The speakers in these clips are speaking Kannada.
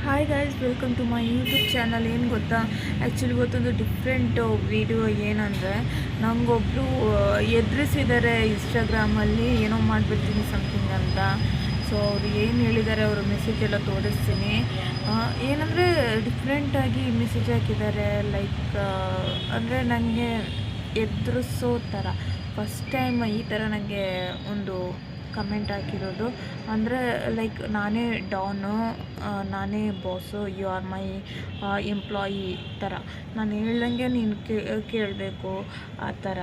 Hi guys, welcome to my YouTube channel. ಏನು ಗೊತ್ತಾ, ಆ್ಯಕ್ಚುಲಿ ಇವತ್ತೊಂದು ಡಿಫ್ರೆಂಟ್ ವಿಡಿಯೋ. ಏನಂದರೆ ನನಗೊಬ್ಬರು ಎದುರಿಸಿದ್ದಾರೆ ಇನ್ಸ್ಟಾಗ್ರಾಮಲ್ಲಿ, ಏನೋ ಮಾಡಿಬಿಡ್ತೀನಿ ಸಮಥಿಂಗ್ ಅಂತ. ಸೊ ಅವ್ರು ಏನು ಹೇಳಿದ್ದಾರೆ, ಅವರ ಮೆಸೇಜ್ ಎಲ್ಲ ತೋರಿಸ್ತೀನಿ. ಏನಂದರೆ ಡಿಫ್ರೆಂಟಾಗಿ ಮೆಸೇಜ್ ಹಾಕಿದ್ದಾರೆ. ಲೈಕ್ ಅಂದರೆ ನನಗೆ ಎದುರಿಸೋ ಥರ ಫಸ್ಟ್ ಟೈಮ್ ಈ ಥರ ನನಗೆ ಒಂದು ಕಮೆಂಟ್ ಹಾಕಿರೋದು. ಅಂದರೆ ಲೈಕ್ ನಾನೇ ಡಾನು, ನಾನೇ boss, you are my employee ಥರ, ನಾನು ಹೇಳ್ದಂಗೆ ನೀನು ಕೇಳಬೇಕು ಆ ಥರ.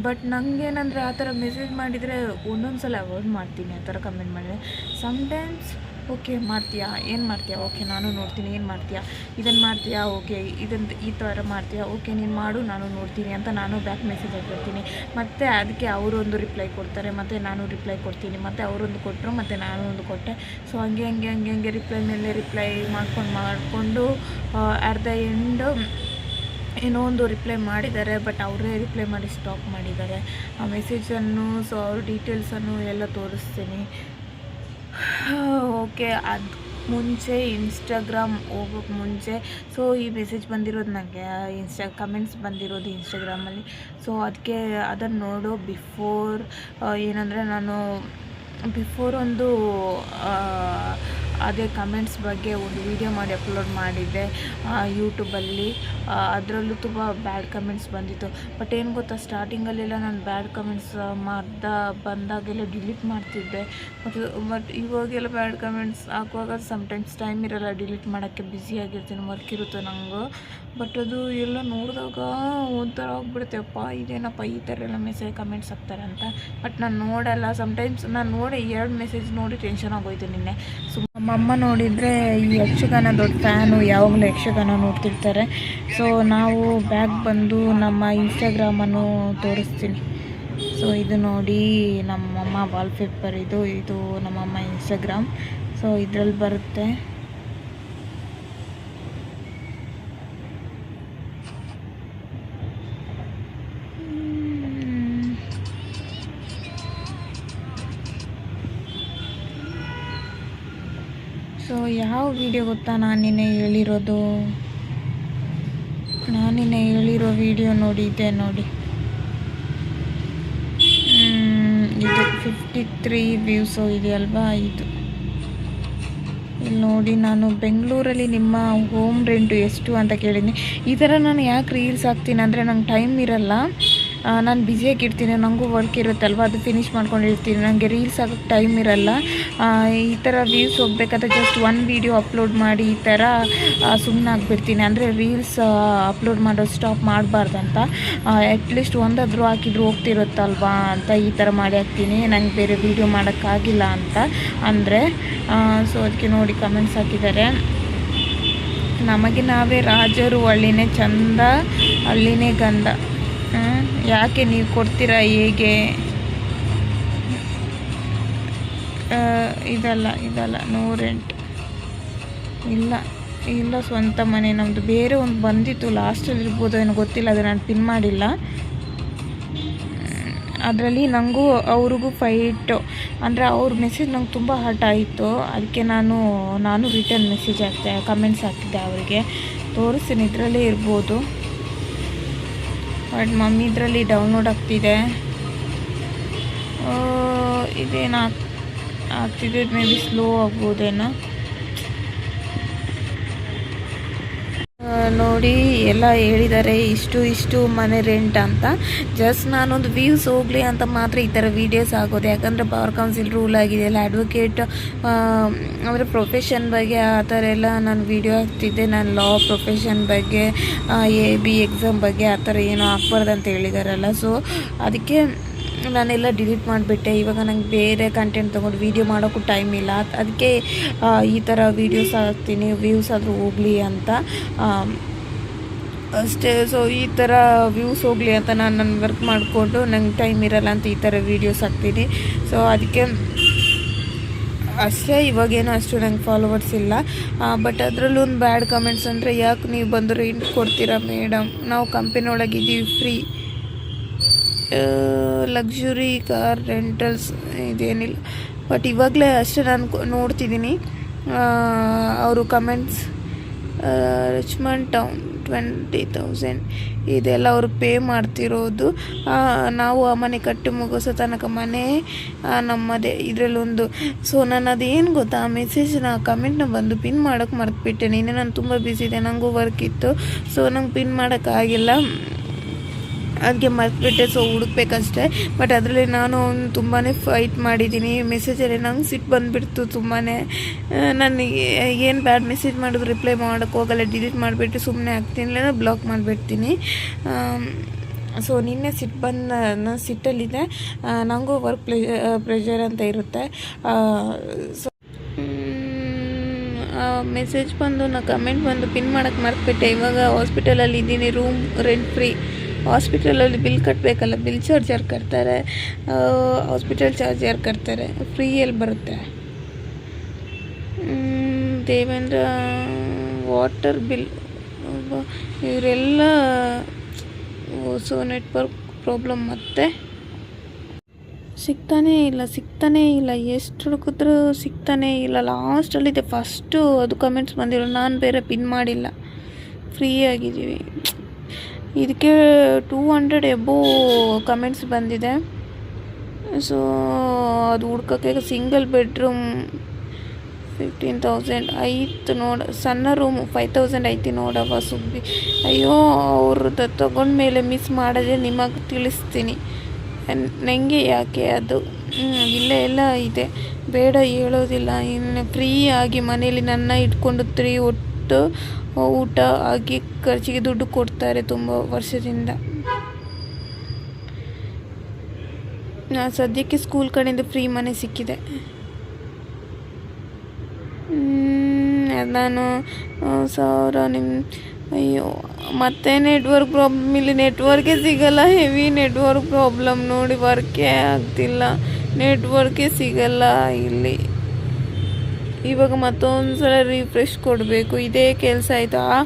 ಬಟ್ ನನಗೇನಂದರೆ ಆ ಥರ ಮೆಸೇಜ್ ಮಾಡಿದರೆ ಒಂದೊಂದು ಸಲ ಅವಾಯ್ಡ್ ಮಾಡ್ತೀನಿ. ಆ ಥರ ಕಮೆಂಟ್ ಮಾಡಿದರೆ ಸಮ್ಟೈಮ್ಸ್ ಓಕೆ ಮಾಡ್ತೀಯಾ, ಏನು ಮಾಡ್ತೀಯಾ, ಓಕೆ ನಾನು ನೋಡ್ತೀನಿ, ಏನು ಮಾಡ್ತೀಯಾ, ಇದನ್ನು ಮಾಡ್ತೀಯಾ, ಓಕೆ ಇದನ್ನು ಈ ಥರ ಮಾಡ್ತೀಯಾ, ಓಕೆ ನೀನು ಮಾಡು ನಾನು ನೋಡ್ತೀನಿ ಅಂತ ನಾನು ಬ್ಯಾಕ್ ಮೆಸೇಜ್ ಹಾಕಿರ್ತೀನಿ. ಮತ್ತು ಅದಕ್ಕೆ ಅವರೊಂದು ರಿಪ್ಲೈ ಕೊಡ್ತಾರೆ, ಮತ್ತು ನಾನು ರಿಪ್ಲೈ ಕೊಡ್ತೀನಿ, ಮತ್ತು ಅವರೊಂದು ಕೊಟ್ಟರು, ಮತ್ತು ನಾನು ಒಂದು ಕೊಟ್ಟೆ. ಸೊ ಹಂಗೆ ರಿಪ್ಲೈ ಮೇಲೆ ರಿಪ್ಲೈ ಮಾಡಿಕೊಂಡು ಅಟ್ ದ ಎಂಡ್ ಏನೋ ಒಂದು ರಿಪ್ಲೈ ಮಾಡಿದ್ದಾರೆ. ಬಟ್ ಅವರೇ ರಿಪ್ಲೈ ಮಾಡಿ ಸ್ಟಾಪ್ ಮಾಡಿದ್ದಾರೆ ಆ ಮೆಸೇಜನ್ನು. ಸೊ ಅವ್ರ ಡೀಟೇಲ್ಸನ್ನು ಎಲ್ಲ ತೋರಿಸ್ತೀನಿ. ಓಕೆ, ಅದು ಮುಂಚೆ ಇನ್ಸ್ಟಾಗ್ರಾಮ್ ಹೋಗೋಕ್ಕೆ ಮುಂಚೆ ಸೊ ಈ ಮೆಸೇಜ್ ಬಂದಿರೋದು ನನಗೆ, ಕಮೆಂಟ್ಸ್ ಬಂದಿರೋದು ಇನ್ಸ್ಟಾಗ್ರಾಮಲ್ಲಿ. ಸೊ ಅದಕ್ಕೆ ಅದನ್ನು ನೋಡೋ ಬಿಫೋರ್ ಏನಂದರೆ ನಾನು ಬಿಫೋರ್ ಒಂದು ಅದೇ ಕಮೆಂಟ್ಸ್ ಬಗ್ಗೆ ಒಂದು ವಿಡಿಯೋ ಮಾಡಿ ಅಪ್ಲೋಡ್ ಮಾಡಿದ್ದೆ ಯೂಟ್ಯೂಬಲ್ಲಿ. ಅದರಲ್ಲೂ ತುಂಬ ಬ್ಯಾಡ್ ಕಮೆಂಟ್ಸ್ ಬಂದಿತ್ತು. ಬಟ್ ಏನು ಗೊತ್ತಾ, ಸ್ಟಾರ್ಟಿಂಗಲ್ಲೆಲ್ಲ ನಾನು ಬ್ಯಾಡ್ ಕಮೆಂಟ್ಸ್ ಬಂದಾಗೆಲ್ಲ ಡಿಲೀಟ್ ಮಾಡ್ತಿದ್ದೆ. ಬಟ್ ಇವಾಗೆಲ್ಲ ಬ್ಯಾಡ್ ಕಮೆಂಟ್ಸ್ ಹಾಕುವಾಗ ಸಮ್ಟೈಮ್ಸ್ ಟೈಮ್ ಇರೋಲ್ಲ ಡಿಲೀಟ್ ಮಾಡೋಕ್ಕೆ, ಬ್ಯುಸಿಯಾಗಿರ್ತೀನಿ, ವರ್ಕ್ ಇರುತ್ತೆ ನನಗೂ. ಬಟ್ ಅದು ಎಲ್ಲ ನೋಡಿದಾಗ ಒಂಥರ ಆಗ್ಬಿಡುತ್ತೆ, ಅಪ್ಪ ಇದೇನಪ್ಪ ಈ ಥರ ಎಲ್ಲ ಮೆಸೇಜ್ ಕಮೆಂಟ್ಸ್ ಹಾಕ್ತಾರೆ ಅಂತ. ಬಟ್ ನಾನು ನೋಡಲ್ಲ. ಸಮ್ಟೈಮ್ಸ್ ನಾನು ನೋಡಿ 2 ಮೆಸೇಜ್ ನೋಡಿ ಟೆನ್ಷನ್ ಆಗೋಯ್ತು ನಿನ್ನೆ. ನಮ್ಮಮ್ಮ ನೋಡಿದರೆ ಈ ಯಕ್ಷಗಾನ ದೊಡ್ಡ ಫ್ಯಾನು, ಯಾವಾಗಲೂ ಯಕ್ಷಗಾನ ನೋಡ್ತಿರ್ತಾರೆ. ಸೊ ನಾವು ಬ್ಯಾಗ್ ಬಂದು ನಮ್ಮ ಇನ್ಸ್ಟಾಗ್ರಾಮನ್ನು ತೋರಿಸ್ತೀನಿ. ಸೊ ಇದು ನೋಡಿ ನಮ್ಮಮ್ಮ ವಾಲ್ಪೇಪರ್, ಇದು ನಮ್ಮಮ್ಮ ಇನ್ಸ್ಟಾಗ್ರಾಮ್. ಸೊ ಇದರಲ್ಲಿ ಬರುತ್ತೆ. ಸೊ ಯಾವ ವಿಡಿಯೋ ಗೊತ್ತಾ, ನಾನು ನಿನ್ನೆ ಹೇಳಿರೋ ವಿಡಿಯೋ ನೋಡಿ, ಇದೆ ನೋಡಿ. ಇದು 53 ವ್ಯೂಸು ಇದೆಯಲ್ವಾ, ಇದು ಇಲ್ಲಿ ನೋಡಿ. ನಾನು ಬೆಂಗಳೂರಲ್ಲಿ ನಿಮ್ಮ ಹೋಮ್ ರೆಂಟು ಎಷ್ಟು ಅಂತ ಕೇಳಿದ್ದೀನಿ. ಈ ಥರ ನಾನು ಯಾಕೆ ರೀಲ್ಸ್ ಹಾಕ್ತೀನಿ ಅಂದರೆ, ನಂಗೆ ಟೈಮ್ ಇರಲ್ಲ, ನಾನು ಬ್ಯುಸಿಯಾಗಿರ್ತೀನಿ, ನನಗೂ ವರ್ಕ್ ಇರುತ್ತಲ್ವ, ಅದು ಫಿನಿಷ್ ಮಾಡ್ಕೊಂಡಿರ್ತೀನಿ, ನನಗೆ ರೀಲ್ಸ್ ಆಗೋಕ್ಕೆ ಟೈಮ್ ಇರಲ್ಲ. ಈ ಥರ ವ್ಯೂಸ್ ಹೋಗ್ಬೇಕಾದ್ರೆ ಜಸ್ಟ್ 1 ವೀಡಿಯೋ ಅಪ್ಲೋಡ್ ಮಾಡಿ ಈ ಥರ ಸುಮ್ಮನೆ ಆಗಿಬಿಡ್ತೀನಿ. ಅಂದರೆ ರೀಲ್ಸ್ ಅಪ್ಲೋಡ್ ಮಾಡೋದು ಸ್ಟಾಪ್ ಮಾಡಬಾರ್ದಂತ, ಅಟ್ಲೀಸ್ಟ್ ಒಂದಾದರೂ ಹಾಕಿದ್ರು ಹೋಗ್ತಿರುತ್ತಲ್ವಾ ಅಂತ ಈ ಥರ ಮಾಡಿ ಹಾಕ್ತೀನಿ. ನಂಗೆ ಬೇರೆ ವೀಡಿಯೋ ಮಾಡೋಕ್ಕಾಗಿಲ್ಲ ಅಂತ ಅಂದರೆ. ಸೊ ಅದಕ್ಕೆ ನೋಡಿ ಕಮೆಂಟ್ಸ್ ಹಾಕಿದ್ದಾರೆ. ನಮಗೆ ನಾವೇ ರಾಜರು, ಹಳ್ಳಿನೇ ಚಂದ, ಹಳ್ಳಿನೇ ಗಂಧ, ಯಾಕೆ ನೀವು ಕೊಡ್ತೀರಾ ಹೇಗೆ? ಇದಲ್ಲ ನೋ ರೆಂಟ್, ಇಲ್ಲ ಸ್ವಂತ ಮನೆ ನಮ್ಮದು. ಬೇರೆ ಒಂದು ಬಂದಿತ್ತು ಲಾಸ್ಟಲ್ಲಿ ಇರ್ಬೋದು ಏನೋ ಗೊತ್ತಿಲ್ಲ, ಅದು ನಾನು ಪಿನ್ ಮಾಡಿಲ್ಲ. ಅದರಲ್ಲಿ ನನಗೂ ಅವ್ರಿಗೂ ಫೈಟು. ಅಂದರೆ ಅವ್ರ ಮೆಸೇಜ್ ನಂಗೆ ತುಂಬ ಹರ್ಟ್ ಆಯಿತು. ಅದಕ್ಕೆ ನಾನು ರಿಟರ್ನ್ ಮೆಸೇಜ್ ಹಾಕ್ತೆ, ಕಮೆಂಟ್ಸ್ ಹಾಕಿದ್ದೆ ಅವರಿಗೆ. ತೋರಿಸ್ತೀನಿ, ಇದರಲ್ಲೇ ಇರ್ಬೋದು. ಬಟ್ ಮಮ್ಮಿ ಇದರಲ್ಲಿ ಡೌನ್ಲೋಡ್ ಆಗ್ತಿದೆ. ಇದೇನು ಆಗ್ತಿದೆ, ಮೇ ಬಿ ಸ್ಲೋ ಆಗ್ಬೋದೇನೋ. ನೋಡಿ ಎಲ್ಲ ಹೇಳಿದ್ದಾರೆ ಇಷ್ಟು ಮನೆ ರೆಂಟ್ ಅಂತ. ಜಸ್ಟ್ ನಾನೊಂದು ವ್ಯೂಸ್ ಹೋಗಲಿ ಅಂತ ಮಾತ್ರ ಈ ಥರ ವೀಡಿಯೋಸ್ ಆಗೋದು. ಯಾಕಂದರೆ ಬಾರ್ ಕೌನ್ಸಿಲ್ ರೂಲ್ ಆಗಿದೆ ಎಲ್ಲ, ಅಡ್ವೊಕೇಟ್ ಅಂದರೆ ಪ್ರೊಫೆಷನ್ ಬಗ್ಗೆ ಆ ಥರ ಎಲ್ಲ ನಾನು ವೀಡಿಯೋ ಹಾಕ್ತಿದ್ದೆ. ನಾನು ಲಾ ಪ್ರೊಫೆಷನ್ ಬಗ್ಗೆ, AB ಎಕ್ಸಾಮ್ ಬಗ್ಗೆ ಆ ಥರ ಏನೋ ಹಾಕ್ಬಾರ್ದು ಅಂತ ಹೇಳಿದಾರಲ್ಲ. ಸೊ ಅದಕ್ಕೆ ನಾನೆಲ್ಲ ಡಿಲೀಟ್ ಮಾಡಿಬಿಟ್ಟೆ. ಇವಾಗ ನಂಗೆ ಬೇರೆ ಕಂಟೆಂಟ್ ತೊಗೊಂಡು ವೀಡಿಯೋ ಮಾಡೋಕ್ಕೂ ಟೈಮ್ ಇಲ್ಲ. ಅದಕ್ಕೆ ಈ ಥರ ವೀಡಿಯೋಸ್ ಹಾಕ್ತೀನಿ, ವ್ಯೂಸ್ ಆದರೂ ಹೋಗಲಿ ಅಂತ ಅಷ್ಟೇ. ಸೊ ಈ ಥರ ವ್ಯೂಸ್ ಹೋಗಲಿ ಅಂತ ನಾನು ವರ್ಕ್ ಮಾಡಿಕೊಂಡು ನಂಗೆ ಟೈಮ್ ಇರಲ್ಲ ಅಂತ ಈ ಥರ ವೀಡಿಯೋಸ್ ಹಾಕ್ತೀನಿ. ಸೊ ಅದಕ್ಕೆ ಅಷ್ಟೇ. ಇವಾಗೇನೋ ಅಷ್ಟು ನಂಗೆ ಫಾಲೋವರ್ಸ್ ಇಲ್ಲ. ಬಟ್ ಅದರಲ್ಲೂ ಒಂದು ಬ್ಯಾಡ್ ಕಮೆಂಟ್ಸ್ ಅಂದರೆ, ಯಾಕೆ ನೀವು ಬಂದು ರೆಂಟ್ ಕೊಡ್ತೀರಾ ಮೇಡಮ್, ನಾವು ಕಂಪನಿ ಒಳಗಿದ್ದೀವಿ, ಫ್ರೀ ಲಕ್ಸುರಿ ಕಾರ್ ರೆಂಟಲ್ಸ್ ಇದೇನಿಲ್ಲ. ಬಟ್ ಇವಾಗಲೇ ಅಷ್ಟೇ ನಾನು ನೋಡ್ತಿದ್ದೀನಿ. ಅವರು ಕಮೆಂಟ್ಸ್ ರಿಚ್ಮಂಡ್ ಟೌನ್ 20,000 ಇದೆಲ್ಲ ಅವರು ಪೇ ಮಾಡ್ತಿರೋದು. ನಾವು ಆ ಮನೆ ಕಟ್ಟಿ ಮುಗಿಸೋ ತನಕ ಮನೆ ನಮ್ಮದೇ ಇದರಲ್ಲೊಂದು. ಸೊ ನಾನು ಅದೇನು ಗೊತ್ತಾ, ಆ ಮೆಸೇಜ್ನ ಕಮೆಂಟ್ನ ಬಂದು ಪಿನ್ ಮಾಡೋಕ್ಕೆ ಮರೆತುಬಿಟ್ಟೆ. ನೀನು ನಾನು ತುಂಬ ಬ್ಯುಸಿ ಇದೆ, ನನಗೂ ವರ್ಕ್ ಇತ್ತು, ಸೊ ನಂಗೆ ಪಿನ್ ಮಾಡೋಕ್ಕಾಗಿಲ್ಲ, ಅದಕ್ಕೆ ಮರೆತುಬಿಟ್ಟೆ. ಸೊ ಹುಡುಕ್ಬೇಕಷ್ಟೆ. ಬಟ್ ಅದರಲ್ಲಿ ನಾನು ತುಂಬಾ ಫೈಟ್ ಮಾಡಿದ್ದೀನಿ. ಮೆಸೇಜಲ್ಲಿ ನಂಗೆ ಸಿಟ್ಟು ಬಂದುಬಿಡ್ತು ತುಂಬಾ. ನನಗೆ ಏನು ಬ್ಯಾಡ್ ಮೆಸೇಜ್ ಮಾಡಿದ್ರು ರಿಪ್ಲೈ ಮಾಡೋಕ್ಕೆ ಹೋಗಲ್ಲ, ಡಿಲೀಟ್ ಮಾಡಿಬಿಟ್ಟು ಸುಮ್ಮನೆ ಆಗ್ತೀನಿ, ಇಲ್ಲ ಬ್ಲಾಕ್ ಮಾಡಿಬಿಡ್ತೀನಿ. ಸೊ ನಿನ್ನೆ ಸಿಟ್ಟು ಬಂದು ನಾನು ಸಿಟ್ಟಲ್ಲಿದ್ದೆ. ನನಗೂ ವರ್ಕ್ ಪ್ರೆಷರ್ ಅಂತ ಇರುತ್ತೆ. ಸೊ ಮೆಸೇಜ್ ಬಂದು ನಾ ಕಮೆಂಟ್ ಬಂದು ಪಿನ್ ಮಾಡೋಕ್ಕೆ ಮರೆತುಬಿಟ್ಟೆ. ಇವಾಗ ಹಾಸ್ಪಿಟಲಲ್ಲಿ ಇದ್ದೀನಿ, ರೂಮ್ ರೆಂಟ್ ಫ್ರೀ. ಹಾಸ್ಪಿಟಲಲ್ಲಿ ಬಿಲ್ ಕಟ್ಟಬೇಕಲ್ಲ, ಬಿಲ್ ಚಾರ್ಜ್ ಯಾರು ಕಟ್ತಾರೆ, ಹಾಸ್ಪಿಟಲ್ ಚಾರ್ಜ್ ಯಾರು ಕಟ್ತಾರೆ, ಫ್ರೀಯಲ್ಲಿ ಬರುತ್ತೆ. ದೇವೇಂದ್ರ ವಾಟರ್ ಬಿಲ್, ಇವರೆಲ್ಲ. ಸೊ ನೆಟ್ವರ್ಕ್ ಪ್ರಾಬ್ಲಮ್ ಮತ್ತೆ ಸಿಗ್ತಾನೇ ಇಲ್ಲ, ಎಷ್ಟು ಹುಡುಕಿದ್ರೂ ಸಿಗ್ತಾನೇ ಇಲ್ಲ. ಲಾಸ್ಟಲ್ಲಿದೆ ಫಸ್ಟು ಅದು ಕಮೆಂಟ್ಸ್ ಬಂದಿರೋ, ನಾನು ಬೇರೆ ಪಿನ್ ಮಾಡಿಲ್ಲ, ಫ್ರೀ ಆಗಿದ್ದೀವಿ. ಇದಕ್ಕೆ 200 ಎಬೋ ಕಮೆಂಟ್ಸ್ ಬಂದಿದೆ. ಸೊ ಅದು ಹುಡ್ಕೋಕ್ಕೆ ಸಿಂಗಲ್ ಬೆಡ್ರೂಮ್ 15,000 ಐತೆ ನೋಡ, ಸಣ್ಣ ರೂಮ್ 5,000 ಐತಿ ನೋಡವ ಸುಬ್ಬಿ. ಅಯ್ಯೋ, ಅವ್ರದ್ದು ತಗೊಂಡ್ಮೇಲೆ ಮಿಸ್ ಮಾಡೋದೇ ನಿಮಗೆ ತಿಳಿಸ್ತೀನಿ. ನನಗೆ ಯಾಕೆ ಅದು ಇಲ್ಲೇ ಎಲ್ಲ ಇದೆ, ಬೇಡ ಹೇಳೋದಿಲ್ಲ. ಇನ್ನು ಫ್ರೀ ಆಗಿ ಮನೇಲಿ ನನ್ನ ಇಟ್ಕೊಂಡು 3 ಒಟ್ಟು ಊಟ ಆಗಿ ಖರ್ಚಿಗೆ ದುಡ್ಡು ಕೊಡ್ತಾರೆ ತುಂಬ ವರ್ಷದಿಂದ. ಸದ್ಯಕ್ಕೆ ಸ್ಕೂಲ್ ಕಡೆಯಿಂದ ಫ್ರೀ ಮನೆ ಸಿಕ್ಕಿದೆ. ನಾನು ಅಯ್ಯೋ, ಮತ್ತೆ ನೆಟ್ವರ್ಕ್ ಪ್ರಾಬ್ಲಮ್. ಇಲ್ಲಿ ನೆಟ್ವರ್ಕೇ ಸಿಗಲ್ಲ, ಹೆವಿ ನೆಟ್ವರ್ಕ್ ಪ್ರಾಬ್ಲಮ್ ನೋಡಿ, ವರ್ಕೇ ಆಗ್ತಿಲ್ಲ, ನೆಟ್ವರ್ಕೇ ಸಿಗಲ್ಲ ಇಲ್ಲಿ. ಇವಾಗ ಮತ್ತೊಂದು ಸಲ ರಿಫ್ರೆಶ್ ಕೊಡಬೇಕು, ಇದೇ ಕೆಲಸ ಆಯಿತು. ಆ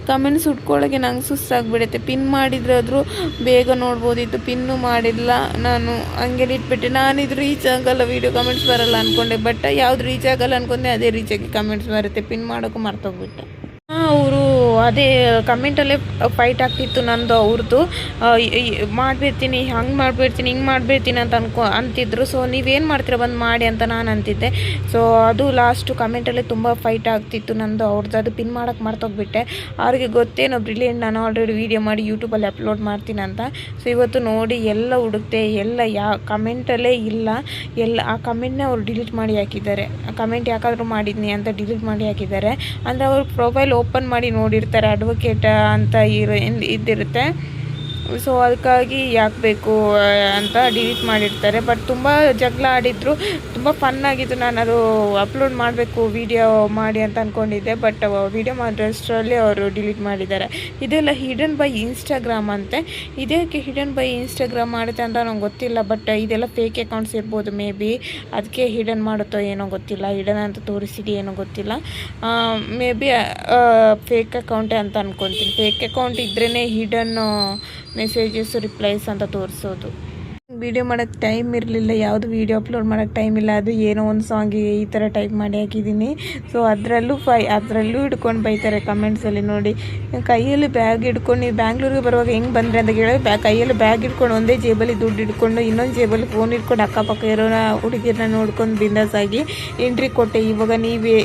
ಕಮೆಂಟ್ಸ್ ಹುಡ್ಕೊಳ್ಳೋಕ್ಕೆ ನಂಗೆ ಸುಸ್ತಾಗ್ಬಿಡುತ್ತೆ. ಪಿನ್ ಮಾಡಿದ್ರಾದರೂ ಬೇಗ ನೋಡ್ಬೋದಿತ್ತು, ಪಿನ್ನು ಮಾಡಿಲ್ಲ ನಾನು, ಹಂಗೆ ಇಟ್ಬಿಟ್ಟೆ. ನಾನಿದು ರೀಚ್ ಆಗಲ್ಲ, ವೀಡಿಯೋ ಕಮೆಂಟ್ಸ್ ಬರಲ್ಲ ಅಂದ್ಕೊಂಡೆ, ಬಟ್ ಯಾವ್ದು ರೀಚ್ ಆಗಲ್ಲ ಅಂದ್ಕೊಂಡೆ ಅದೇ ರೀಚ್ ಆಗಿ ಕಮೆಂಟ್ಸ್ ಬರುತ್ತೆ. ಪಿನ್ ಮಾಡೋಕ್ಕೂ ಮರ್ತೋಗ್ಬಿಟ್ಟೆ. ಅವರು ಅದೇ ಕಮೆಂಟಲ್ಲೇ ಫೈಟ್ ಆಗ್ತಿತ್ತು ನಂದು ಅವ್ರದ್ದು. ಮಾಡಿಬಿಡ್ತೀನಿ, ಹಂಗೆ ಮಾಡಿಬಿಡ್ತೀನಿ, ಹಿಂಗೆ ಮಾಡಿಬಿಡ್ತೀನಿ ಅಂತ ಅಂತಿದ್ರು. ಸೊ ನೀವೇನು ಮಾಡ್ತೀರ ಬಂದು ಮಾಡಿ ಅಂತ ನಾನು ಅಂತಿದ್ದೆ. ಸೊ ಅದು ಲಾಸ್ಟು ಕಮೆಂಟಲ್ಲೇ ತುಂಬ ಫೈಟ್ ಆಗ್ತಿತ್ತು ನಂದು ಅವ್ರದ್ದು. ಅದು ಪಿನ್ ಮಾಡೋಕ್ಕೆ ಮರ್ತೋಗ್ಬಿಟ್ಟೆ. ಅವ್ರಿಗೆ ಗೊತ್ತೇನೋ ಬ್ರಿಲಿಯಂಟ್, ನಾನು ಆಲ್ರೆಡಿ ವೀಡಿಯೋ ಮಾಡಿ ಯೂಟ್ಯೂಬಲ್ಲಿ ಅಪ್ಲೋಡ್ ಮಾಡ್ತೀನಿ ಅಂತ. ಸೊ ಇವತ್ತು ನೋಡಿ ಎಲ್ಲ ಹುಡುಕ್ತೆ, ಎಲ್ಲ ಕಮೆಂಟಲ್ಲೇ ಇಲ್ಲ, ಎಲ್ಲ ಆ ಕಮೆಂಟ್ನೇ ಅವ್ರು ಡಿಲೀಟ್ ಮಾಡಿ ಹಾಕಿದ್ದಾರೆ. ಆ ಕಮೆಂಟ್ ಯಾಕಾದರೂ ಮಾಡಿದ್ನಿ ಅಂತ ಡಿಲೀಟ್ ಮಾಡಿ ಹಾಕಿದ್ದಾರೆ. ಅಂದರೆ ಅವ್ರ ಪ್ರೊಫೈಲ್ ಓಪನ್ ಮಾಡಿ ನೋಡಿರ್ತಾರೆ, ಅಡ್ವೊಕೇಟ್ ಅಂತ ಇದ್ದಿರುತ್ತೆ. ಸೊ ಅದಕ್ಕಾಗಿ ಯಾಕೆ ಬೇಕು ಅಂತ ಡಿಲೀಟ್ ಮಾಡಿರ್ತಾರೆ. ಬಟ್ ತುಂಬ ಜಗಳ ಆಡಿದ್ರು, ತುಂಬ ಫನ್ನಾಗಿತ್ತು. ನಾನು ಅದು ಅಪ್ಲೋಡ್ ಮಾಡಬೇಕು ವೀಡಿಯೋ ಮಾಡಿ ಅಂತ ಅಂದ್ಕೊಂಡಿದ್ದೆ, ಬಟ್ ವೀಡಿಯೋ ಮಾಡೋಷ್ಟರಲ್ಲಿ ಅವರು ಡಿಲೀಟ್ ಮಾಡಿದ್ದಾರೆ. ಇದೆಲ್ಲ ಹಿಡನ್ ಬೈ ಇನ್ಸ್ಟಾಗ್ರಾಮ್ ಅಂತೆ. ಇದಕ್ಕೆ ಹಿಡನ್ ಬೈ ಇನ್ಸ್ಟಾಗ್ರಾಮ್ ಮಾಡುತ್ತೆ ಅಂತ ನಂಗೆ ಗೊತ್ತಿಲ್ಲ, ಬಟ್ ಇದೆಲ್ಲ ಫೇಕ್ ಅಕೌಂಟ್ಸ್ ಇರ್ಬೋದು ಮೇ ಬಿ, ಅದಕ್ಕೆ ಹಿಡನ್ ಮಾಡುತ್ತೋ ಏನೋ ಗೊತ್ತಿಲ್ಲ, ಹಿಡನ್ ಅಂತ ತೋರಿಸಿದೆ ಏನೋ ಗೊತ್ತಿಲ್ಲ. ಮೇ ಬಿ ಫೇಕ್ ಅಕೌಂಟೇ ಅಂತ ಅಂದ್ಕೊತೀನಿ. ಫೇಕ್ ಅಕೌಂಟ್ ಇದ್ರೇ ಹಿಡನ್ ಮೆಸೇಜಸ್ ರಿಪ್ಲೈಸ್ ಅಂತ ತೋರಿಸೋದು. ವೀಡಿಯೋ ಮಾಡೋಕ್ಕೆ ಟೈಮ್ ಇರಲಿಲ್ಲ, ಯಾವುದು ವೀಡಿಯೋ ಅಪ್ಲೋಡ್ ಮಾಡೋಕ್ಕೆ ಟೈಮ್ ಇಲ್ಲ. ಅದು ಏನೋ ಒಂದು ಸಾಂಗಿಗೆ ಈ ಥರ ಟೈಪ್ ಮಾಡಿ ಹಾಕಿದ್ದೀನಿ. ಸೊ ಅದರಲ್ಲೂ ಹಿಡ್ಕೊಂಡು ಬೈತಾರೆ ಕಮೆಂಟ್ಸಲ್ಲಿ ನೋಡಿ. ಕೈಯಲ್ಲಿ ಬ್ಯಾಗ್ ಹಿಡ್ಕೊಂಡು, ನೀವು ಬ್ಯಾಂಗ್ಳೂರಿಗೆ ಬರುವಾಗ ಹೆಂಗೆ ಬಂದರೆ ಅಂತ ಕೇಳಿದ್ರೆ ಕೈಯಲ್ಲಿ ಬ್ಯಾಗ್ ಹಿಡ್ಕೊಂಡು ಒಂದೇ ಜೇಬಲ್ಲಿ ದುಡ್ಡು ಹಿಡ್ಕೊಂಡು ಇನ್ನೊಂದು ಜೇಬಲ್ಲಿ ಫೋನ್ ಹಿಡ್ಕೊಂಡು ಅಕ್ಕಪಕ್ಕ ಇರೋ ಹುಡುಗಿರನ್ನ ನೋಡ್ಕೊಂಡು ಬಿಂದಾಸ್ ಆಗಿ ಎಂಟ್ರಿ ಕೊಟ್ಟೆ. ಇವಾಗ ನೀವೇ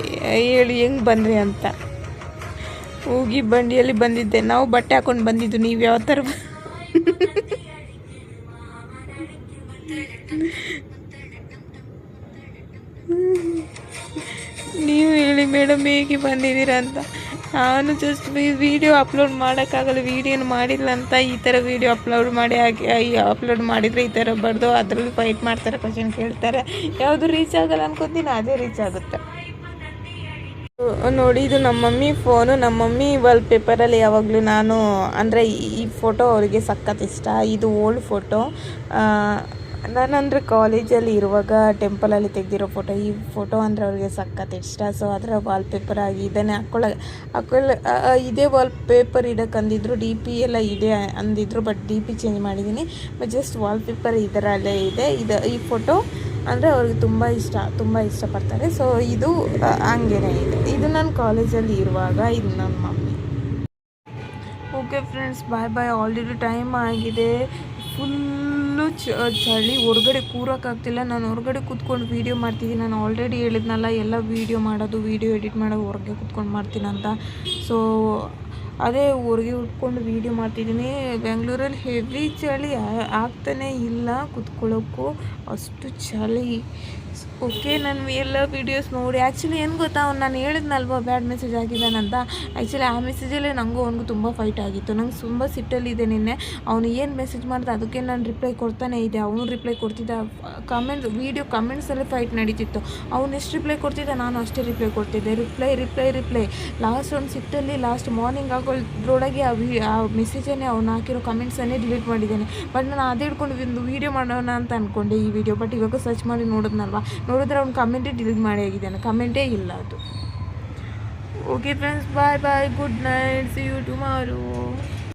ಹೇಳಿ ಹೆಂಗೆ ಬಂದ್ರಿ ಅಂತ. ಹೋಗಿ ಬಂಡಿಯಲ್ಲಿ ಬಂದಿದ್ದೆ, ನಾವು ಬಟ್ಟೆ ಹಾಕೊಂಡು ಬಂದಿದ್ದು, ನೀವು ಯಾವ ಥರ ನೀವು ಹೇಳಿ ಮೇಡಮ್ ಹೇಗೆ ಬಂದಿದ್ದೀರಾ ಅಂತ. ನಾನು ಜಸ್ಟ್ ವೀಡಿಯೋ ಅಪ್ಲೋಡ್ ಮಾಡೋಕ್ಕಾಗಲ್ಲ, ವೀಡಿಯೋನ ಮಾಡಿಲ್ಲ ಅಂತ ಈ ಥರ ವೀಡಿಯೋ ಅಪ್ಲೋಡ್ ಮಾಡಿದರೆ ಈ ಥರ ಬರ್ದು ಅದರಲ್ಲಿ ಫೈಟ್ ಮಾಡ್ತಾರೆ, ಕ್ವಶನ್ ಕೇಳ್ತಾರೆ. ಯಾವುದು ರೀಚ್ ಆಗಲ್ಲ ಅನ್ಕೋತೀನಿ, ಅದೇ ರೀಚ್ ಆಗುತ್ತೆ ನೋಡಿ. ಇದು ನಮ್ಮ ಮಮ್ಮಿ ಫೋನು. ನಮ್ಮ ಮಮ್ಮಿ ವಾಲ್ಪೇಪರಲ್ಲಿ ಯಾವಾಗಲೂ ನಾನು ಅಂದರೆ ಈ ಫೋಟೋ ಅವರಿಗೆ ಸಖತ್ ಇಷ್ಟ. ಇದು ಓಲ್ಡ್ ಫೋಟೋ, ನಾನಂದರೆ ಕಾಲೇಜಲ್ಲಿ ಇರುವಾಗ ಟೆಂಪಲಲ್ಲಿ ತೆಗೆದಿರೋ ಫೋಟೋ. ಈ ಫೋಟೋ ಅಂದರೆ ಅವ್ರಿಗೆ ಸಖತ್ ಇಷ್ಟ. ಸೊ ಅದರ ವಾಲ್ಪೇಪರ್ ಆಗಿ ಇದನ್ನೇ ಇದೇ ವಾಲ್ಪೇಪರ್ ಇಡೋಕೆ ಅಂದಿದ್ರು. ಡಿ ಪಿ ಎಲ್ಲ ಇದೆ ಅಂದಿದ್ರು, ಬಟ್ ಡಿ ಪಿ ಚೇಂಜ್ ಮಾಡಿದ್ದೀನಿ. ಬಟ್ ಜಸ್ಟ್ ವಾಲ್ಪೇಪರ್ ಇದರಲ್ಲೇ ಇದೆ. ಈ ಫೋಟೋ ಅಂದರೆ ಅವ್ರಿಗೆ ತುಂಬ ಇಷ್ಟಪಡ್ತಾರೆ. ಸೊ ಇದು ಹಂಗೇನೆ ಇದು ನಾನು ಕಾಲೇಜಲ್ಲಿ ಇರುವಾಗ ಇದು ನನ್ನ ಮಮ್ಮಿ. ಓಕೆ ಫ್ರೆಂಡ್ಸ್, ಬಾಯ್. ಆಲ್ರೆಡಿ ಟೈಮ್ ಆಗಿದೆ. ಫುಲ್ಲು ಚಳಿ, ಹೊರಗಡೆ ಕೂರೋಕ್ಕಾಗ್ತಿಲ್ಲ. ನಾನು ಹೊರಗಡೆ ಕೂತ್ಕೊಂಡು ವೀಡಿಯೋ ಮಾಡ್ತಿದ್ದೀನಿ. ನಾನು ಆಲ್ರೆಡಿ ಹೇಳಿದ್ನಲ್ಲ, ಎಲ್ಲ ವೀಡಿಯೋ ಎಡಿಟ್ ಮಾಡೋದು ಹೊರಗೆ ಕೂತ್ಕೊಂಡು ಮಾಡ್ತೀನಂತ. ಸೊ ಅದೇ ಹೊರಗೆ ಉಟ್ಕೊಂಡು ವೀಡಿಯೋ ಮಾಡ್ತಿದ್ದೀನಿ. ಬೆಂಗಳೂರಲ್ಲಿ ಹೆವಿ ಚಳಿ, ಆಗ್ತಾನೇ ಇಲ್ಲ ಕೂತ್ಕೊಳ್ಳೋಕ್ಕೂ, ಅಷ್ಟು ಚಳಿ. ಓಕೆ, ನಾನು ಎಲ್ಲ ವೀಡಿಯೋಸ್ ನೋಡಿ ಆ್ಯಕ್ಚುಲಿ ಏನು ಗೊತ್ತಾ, ಅವ್ನು ನಾನು ಹೇಳಿದ್ನಲ್ವ ಬ್ಯಾಡ್ ಮೆಸೇಜ್ ಆಗಿದ್ದಾನಂತ. ಆ್ಯಕ್ಚುಲಿ ಆ ಮೆಸೇಜಲ್ಲೇ ಅವನಿಗೂ ತುಂಬ ಫೈಟ್ ಆಗಿತ್ತು. ನಂಗೆ ತುಂಬ ಸಿಟ್ಟಲ್ಲಿದೆ. ನಿನ್ನೆ ಅವನು ಏನು ಮೆಸೇಜ್ ಮಾಡಿದೆ ಅದಕ್ಕೆ ನಾನು ರಿಪ್ಲೈ ಕೊಡ್ತಾನೆ ಇದೆ. ಅವನು ರಿಪ್ಲೈ ಕೊಡ್ತಿದ್ದ. ಕಮೆಂಟ್ಸಲ್ಲಿ ಫೈಟ್ ನಡೀತಿತ್ತು. ಅವನು ಎಷ್ಟು ರಿಪ್ಲೈ ಕೊಡ್ತಿದ್ದ, ನಾನು ಅಷ್ಟೇ ರಿಪ್ಲೈ ಕೊಡ್ತಿದ್ದೆ. ರಿಪ್ಲೈ ಲಾಸ್ಟ್ ಒಂದು ಸಿಟ್ಟಲ್ಲಿ ಮಾರ್ನಿಂಗ್ ಆಗೋದ್ರೊಳಗೆ ಆ ಮೆಸೇಜನ್ನೇ ಅವ್ನು ಹಾಕಿರೋ ಕಮೆಂಟ್ಸನ್ನೇ ಡಿಲೀಟ್ ಮಾಡಿದ್ದೇನೆ. ಬಟ್ ನಾನು ಅದೇ ಹಿಡ್ಕೊಂಡು ಒಂದು ವೀಡಿಯೋ ಮಾಡೋಣ ಅಂತ ಅಂದ್ಕೊಂಡೆ ಈ ವಿಡಿಯೋ. ಬಟ್ ಇವಾಗ ಸರ್ಚ್ ಮಾಡಿ ನೋಡಿದ್ರೆ ಅವ್ನು ಕಮೆಂಟೇ ಡಿಲೀಟ್ ಮಾಡಿ ಆಗಿದ್ದಾನೆ. ಕಮೆಂಟೇ ಇಲ್ಲ ಅದು. Okay friends, bye. Good night. See you tomorrow.